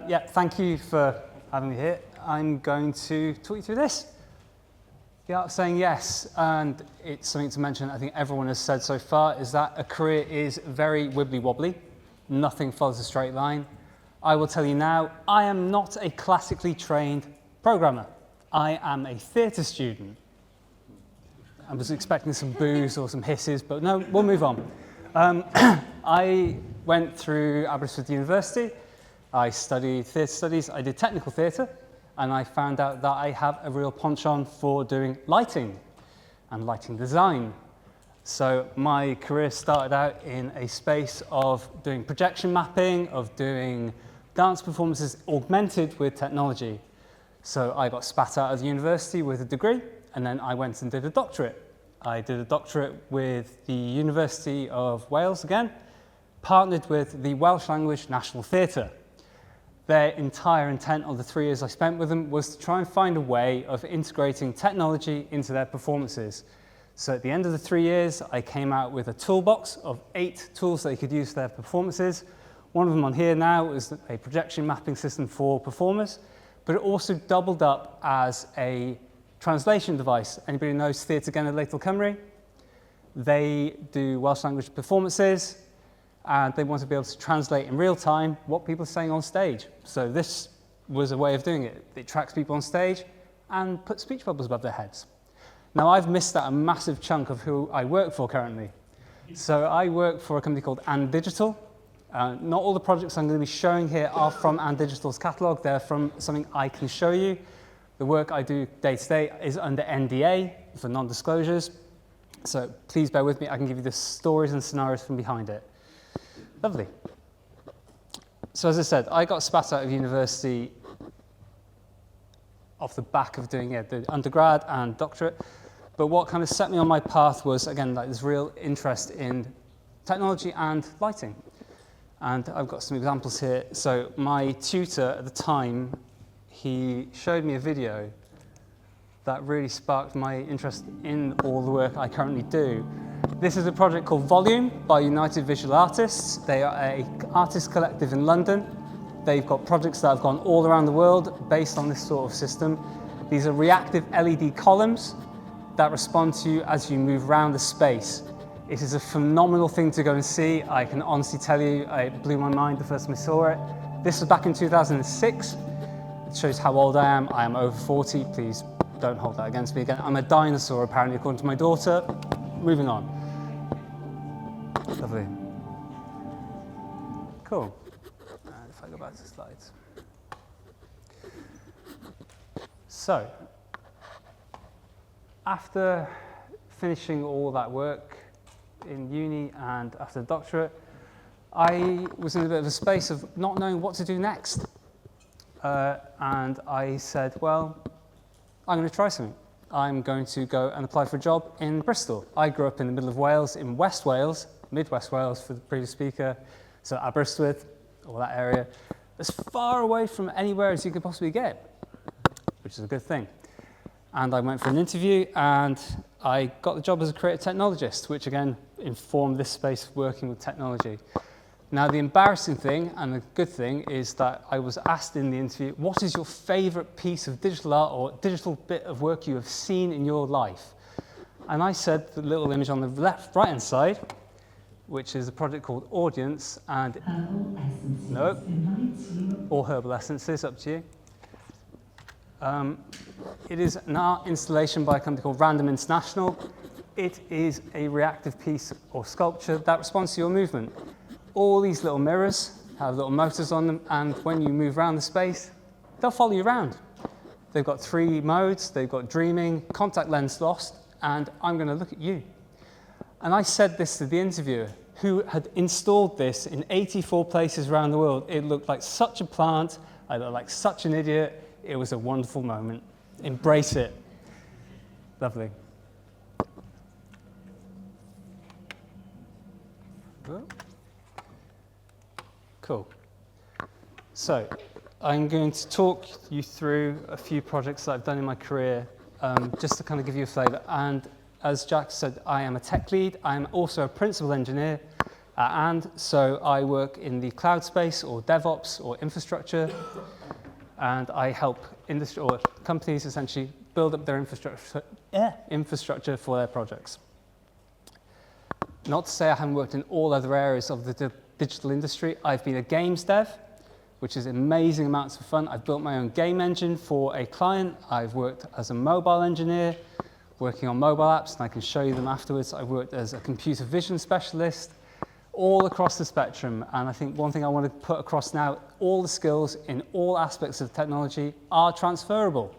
Yeah, thank you for having me here. I'm going to talk you through this. The art of saying yes, and it's something to mention I think everyone has said so far, is that a career is very wibbly-wobbly. Nothing follows a straight line. I will tell you now, I am not a classically trained programmer. I am a theatre student. I was expecting some boos or some hisses, but no, we'll move on. I went through Aberystwyth University. I studied theatre studies. I did technical theatre, and I found out that I have a real penchant for doing lighting and lighting design. So my career started out in a space of doing projection mapping, of doing dance performances augmented with technology. So I got spat out of university with a degree, and then I went and did a doctorate. I did a doctorate with the University of Wales again, partnered with the Welsh Language National Theatre. Their entire intent of the 3 years I spent with them was to try and find a way of integrating technology into their performances. So at the end of the 3 years, I came out with a toolbox of 8 tools they could use for their performances. One of them on here now is a projection mapping system for performers, but it also doubled up as a translation device. Anybody who knows Theatr Genedlaethol Cymru? They do Welsh language performances, and they want to be able to translate in real time what people are saying on stage. So this was a way of doing it. It tracks people on stage and puts speech bubbles above their heads. Now I've missed out a massive chunk of who I work for currently. So I work for a company called And Digital. Not all the projects I'm going to be showing here are from And Digital's catalogue. They're from something I can show you. The work I do day to day is under NDA for non-disclosures. So please bear with me. I can give you the stories and scenarios from behind it. Lovely. So as I said, I got spat out of university off the back of doing the undergrad and doctorate. But what kind of set me on my path was, again, like this real interest in technology and lighting. And I've got some examples here. So my tutor at the time, he showed me a video that really sparked my interest in all the work I currently do. This is a project called Volume by United Visual Artists. They are an artist collective in London. They've got projects that have gone all around the world based on this sort of system. These are reactive LED columns that respond to you as you move around the space. It is a phenomenal thing to go and see. I can honestly tell you, it blew my mind the first time I saw it. This was back in 2006. It shows how old I am. I am over 40. Please don't hold that against me again. I'm a dinosaur, apparently, according to my daughter. Moving on. Lovely. Cool. And if I go back to the slides. So, after finishing all that work in uni and after the doctorate, I was in a bit of a space of not knowing what to do next. And I said, well, I'm going to try something. I'm going to go and apply for a job in Bristol. I grew up in the middle of Wales, in West Wales, Mid-West Wales for the previous speaker, so Aberystwyth, all that area, as far away from anywhere as you could possibly get, which is a good thing. And I went for an interview, and I got the job as a creative technologist, which again informed this space of working with technology. Now, the embarrassing thing and the good thing is that I was asked in the interview, what is your favorite piece of digital art or digital bit of work you have seen in your life? And I said the little image on the right-hand side, which is a project called Audience, and no, or Herbal Essences, up to you. It is an art installation by a company called Random International. It is a reactive piece or sculpture that responds to your movement. All these little mirrors have little motors on them, and when you move around the space, they'll follow you around. They've got 3 modes. They've got dreaming, contact lens lost, and I'm going to look at you. And I said this to the interviewer, who had installed this in 84 places around the world. It looked like such a plant. I looked like such an idiot. It was a wonderful moment. Embrace it. Lovely. Cool. So I'm going to talk you through a few projects that I've done in my career, just to kind of give you a flavour. And as Jack said, I am a tech lead. I'm also a principal engineer. And so I work in the cloud space or DevOps or infrastructure, and I help industry or companies essentially build up their infrastructure for their projects. Not to say I haven't worked in all other areas of the digital industry. I've been a games dev, which is amazing amounts of fun. I've built my own game engine for a client. I've worked as a mobile engineer, working on mobile apps, and I can show you them afterwards. I've worked as a computer vision specialist, all across the spectrum. And I think one thing I want to put across now, all the skills in all aspects of technology are transferable.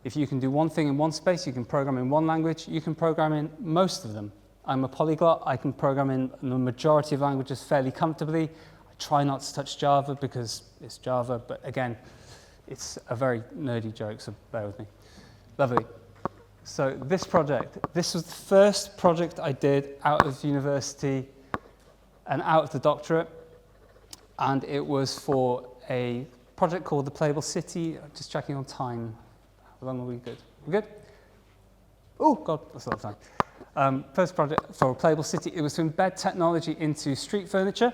If you can do one thing in one space, you can program in one language, you can program in most of them. I'm a polyglot. I can program in the majority of languages fairly comfortably. I try not to touch Java because it's Java, but again, it's a very nerdy joke, so bear with me. Lovely. So this project, this was the first project I did out of university and out of the doctorate, and it was for a project called the Playable City. I'm just checking on time. How long are we good? We good? Oh, God, that's a lot of time. First project for a Playable City, it was to embed technology into street furniture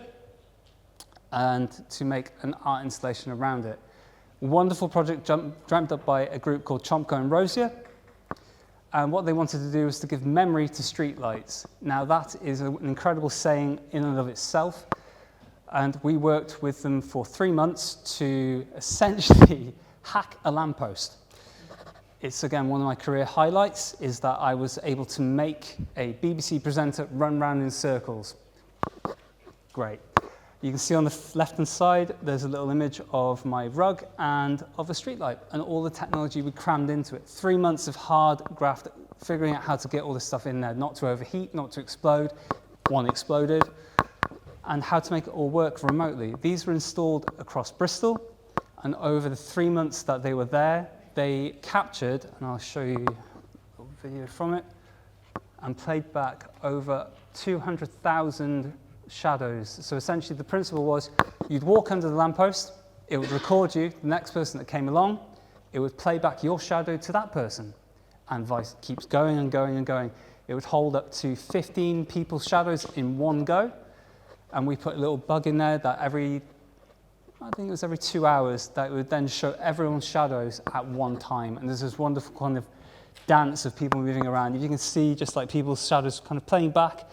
and to make an art installation around it. Wonderful project dreamt up by a group called Chomko and Rosier. And what they wanted to do was to give memory to streetlights. Now that is an incredible saying in and of itself. And we worked with them for 3 months to essentially hack a lamppost. It's again one of my career highlights is that I was able to make a BBC presenter run round in circles. Great. You can see on the left-hand side, there's a little image of my rug and of a streetlight and all the technology we crammed into it. 3 months of hard graft, figuring out how to get all this stuff in there, not to overheat, not to explode. One exploded. And how to make it all work remotely. These were installed across Bristol, and over the 3 months that they were there, they captured, and I'll show you a video from it, and played back over 200,000 shadows. So essentially the principle was you'd walk under the lamppost, it would record you, the next person that came along, it would play back your shadow to that person, and vice keeps going and going and going. It would hold up to 15 people's shadows in one go, and we put a little bug in there that I think it was every 2 hours, that it would then show everyone's shadows at one time. And there's this wonderful kind of dance of people moving around. If you can see just like people's shadows kind of playing back,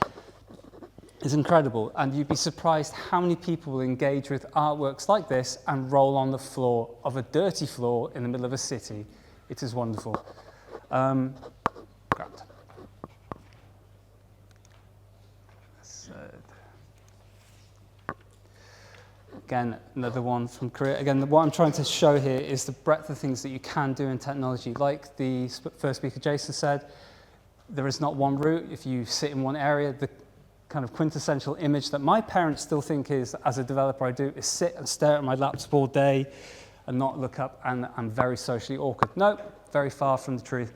it's incredible. And you'd be surprised how many people will engage with artworks like this and roll on the floor of a dirty floor in the middle of a city. It is wonderful. Great. Again, another one from career. Again, what I'm trying to show here is the breadth of things that you can do in technology. Like the first speaker, Jason, said, there is not one route. If you sit in one area, the kind of quintessential image that my parents still think is, as a developer I do, is sit and stare at my laptop all day and not look up, and I'm very socially awkward. No, very far from the truth.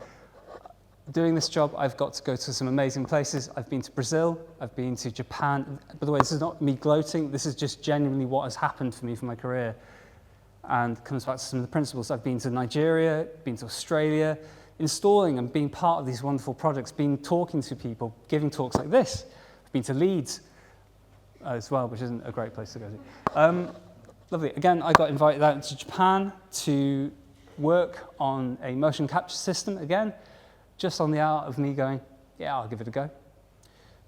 Doing this job, I've got to go to some amazing places. I've been to Brazil, I've been to Japan. By the way, this is not me gloating, this is just genuinely what has happened for me for my career. And comes back to some of the principles. I've been to Nigeria, been to Australia, installing and being part of these wonderful projects, been talking to people, giving talks like this. I've been to Leeds as well, which isn't a great place to go to. Lovely. Again, I got invited out to Japan to work on a motion capture system again. Just on the art of me going, yeah, I'll give it a go.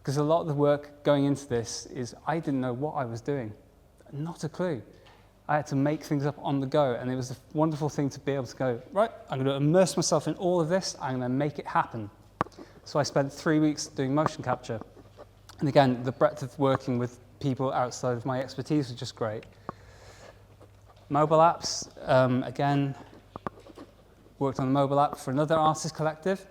Because a lot of the work going into this is I didn't know what I was doing. Not a clue. I had to make things up on the go, and it was a wonderful thing to be able to go, right, I'm going to immerse myself in all of this, I'm going to make it happen. So I spent 3 weeks doing motion capture. And again, the breadth of working with people outside of my expertise was just great. Mobile apps, again, worked on a mobile app for another artist collective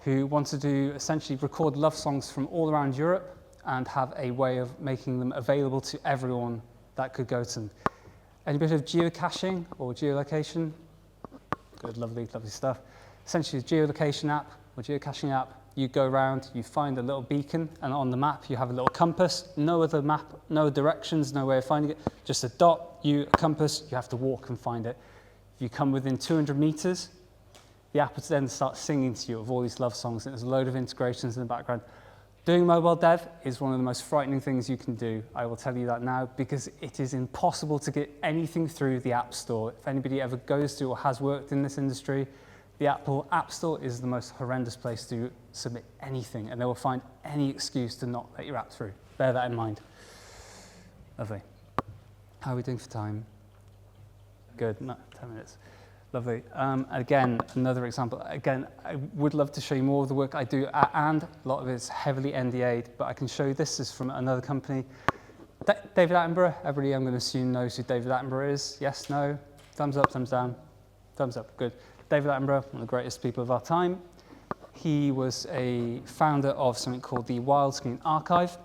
who wanted to essentially record love songs from all around Europe and have a way of making them available to everyone that could go to them. Any bit of geocaching or geolocation? Good, lovely, lovely stuff. Essentially, a geolocation app or geocaching app, you go around, you find a little beacon, and on the map you have a little compass, no other map, no directions, no way of finding it, just a dot, a compass, you have to walk and find it. If you come within 200 meters, the app would then start singing to you of all these love songs, and there's a load of integrations in the background. Doing mobile dev is one of the most frightening things you can do. I will tell you that now, because it is impossible to get anything through the App Store. If anybody ever goes to or has worked in this industry, the Apple App Store is the most horrendous place to submit anything, and they will find any excuse to not let your app through. Bear that in mind. Lovely. How are we doing for time? Good, no, 10 minutes. Lovely. Again, another example. Again, I would love to show you more of the work I do, and a lot of it's heavily NDA'd, but I can show you this is from another company. David Attenborough, everybody I'm going to assume knows who David Attenborough is. Yes, no? Thumbs up, thumbs down? Thumbs up, good. David Attenborough, one of the greatest people of our time. He was a founder of something called the Wildscreen Archive,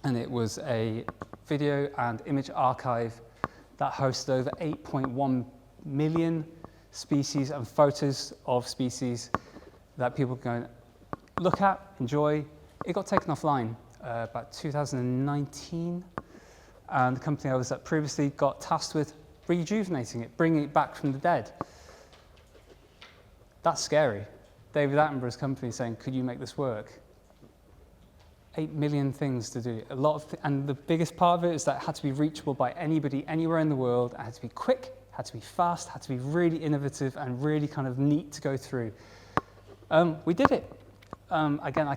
and it was a video and image archive that hosted over 8.1 million species and photos of species that people can go and look at, enjoy. It got taken offline about 2019, and the company I was at previously got tasked with rejuvenating it, bringing it back from the dead. That's scary. David Attenborough's company saying, could you make this work? 8 million things to do. A lot of and the biggest part of it is that it had to be reachable by anybody, anywhere in the world. It had to be quick, had to be fast, had to be really innovative and really kind of neat to go through. We did it. Again,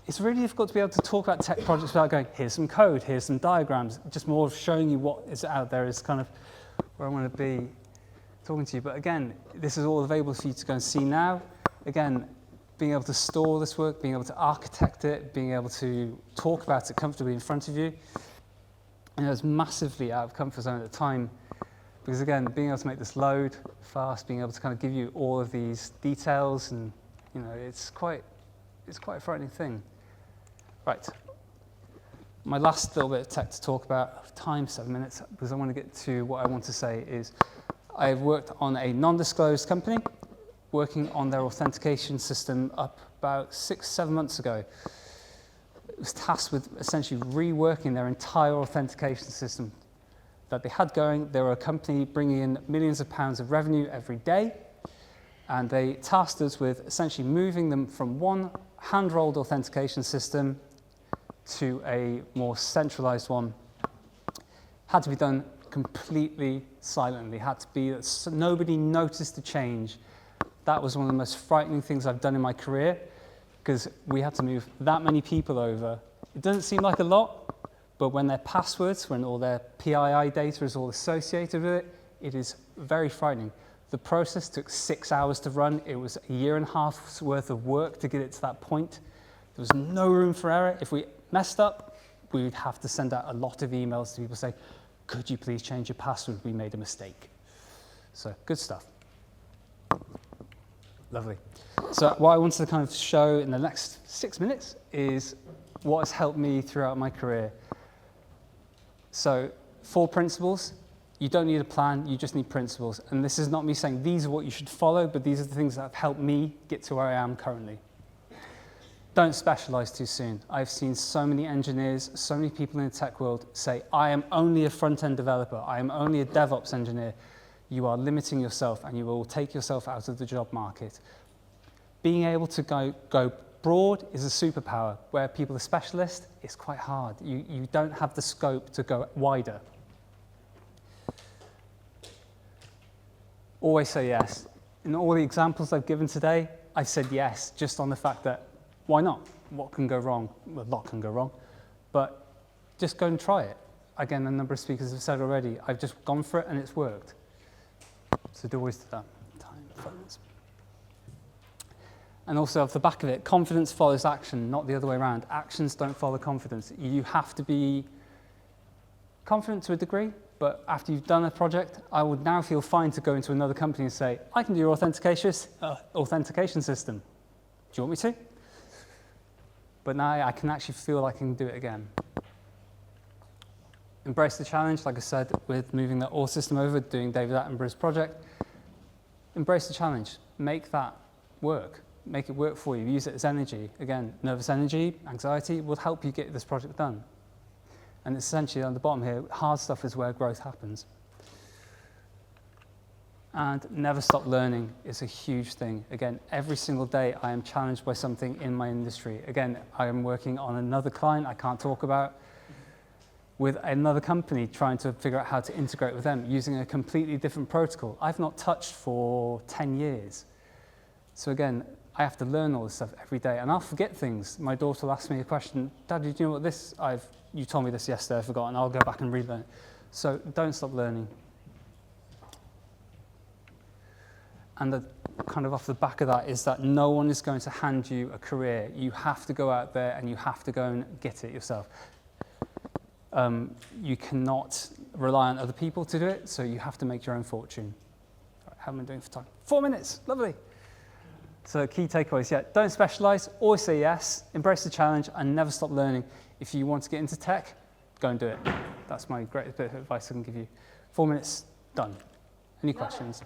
it's really difficult to be able to talk about tech projects without going, here's some code, here's some diagrams. Just more of showing you what is out there is kind of where I want to be talking to you. But again, this is all available for you to go and see now. Again, being able to store this work, being able to architect it, being able to talk about it comfortably in front of you. And it was massively out of comfort zone at the time, because again, being able to make this load fast, being able to kind of give you all of these details, and it's quite a frightening thing. Right. My last little bit of tech to talk about, time 7 minutes, because I want to get to what I want to say is I've worked on a non-disclosed company, working on their authentication system up about 6-7 months ago. It was tasked with essentially reworking their entire authentication system that they had going. They were a company bringing in millions of pounds of revenue every day, and they tasked us with essentially moving them from one hand-rolled authentication system to a more centralized one. Had to be done completely silently, had to be that so nobody noticed the change. That was one of the most frightening things I've done in my career, because we had to move that many people over. It doesn't seem like a lot, but when their passwords, when all their PII data is all associated with it, it is very frightening. The process took 6 hours to run. It was a 1.5 years worth of work to get it to that point. There was no room for error. If we messed up, we would have to send out a lot of emails to people saying, could you please change your password? We made a mistake. So good stuff. Lovely. So what I wanted to kind of show in the next 6 minutes is what has helped me throughout my career. So 4 principles. You don't need a plan, you just need principles. And this is not me saying these are what you should follow, but these are the things that have helped me get to where I am currently. Don't specialize too soon. I've seen so many engineers, so many people in the tech world say, I am only a front-end developer, I am only a DevOps engineer. You are limiting yourself, and you will take yourself out of the job market. Being able to go broad is a superpower. Where people are specialists, it's quite hard. You don't have the scope to go wider. Always say yes. In all the examples I've given today, I said yes, just on the fact that, why not? What can go wrong? Well, a lot can go wrong, but just go and try it. Again, a number of speakers have said already, I've just gone for it and it's worked. So do always do that. Time, 5 minutes. And also off the back of it, confidence follows action, not the other way around. Actions don't follow confidence. You have to be confident to a degree, but after you've done a project, I would now feel fine to go into another company and say, I can do your authentication system. Do you want me to? But now I can actually feel I can do it again. Embrace the challenge, like I said, with moving the OR system over, doing David Attenborough's project. Embrace the challenge. Make that work. Make it work for you. Use it as energy. Again, nervous energy, anxiety will help you get this project done. And essentially on the bottom here, hard stuff is where growth happens. And never stop learning is a huge thing. Again, every single day I am challenged by something in my industry. Again, I am working on another client I can't talk about, with another company trying to figure out how to integrate with them using a completely different protocol I've not touched for 10 years. So again, I have to learn all this stuff every day, and I'll forget things. My daughter will ask me a question, Dad, did you know what this, you told me this yesterday, I forgot, and I'll go back and relearn it. So don't stop learning. And kind of off the back of that is that no one is going to hand you a career. You have to go out there and you have to go and get it yourself. You cannot rely on other people to do it, so you have to make your own fortune. Right, how am I doing for time? 4 minutes, lovely. So key takeaways, yeah, don't specialize, always say yes, embrace the challenge, and never stop learning. If you want to get into tech, go and do it. That's my greatest bit of advice I can give you. 4 minutes, done. Any questions?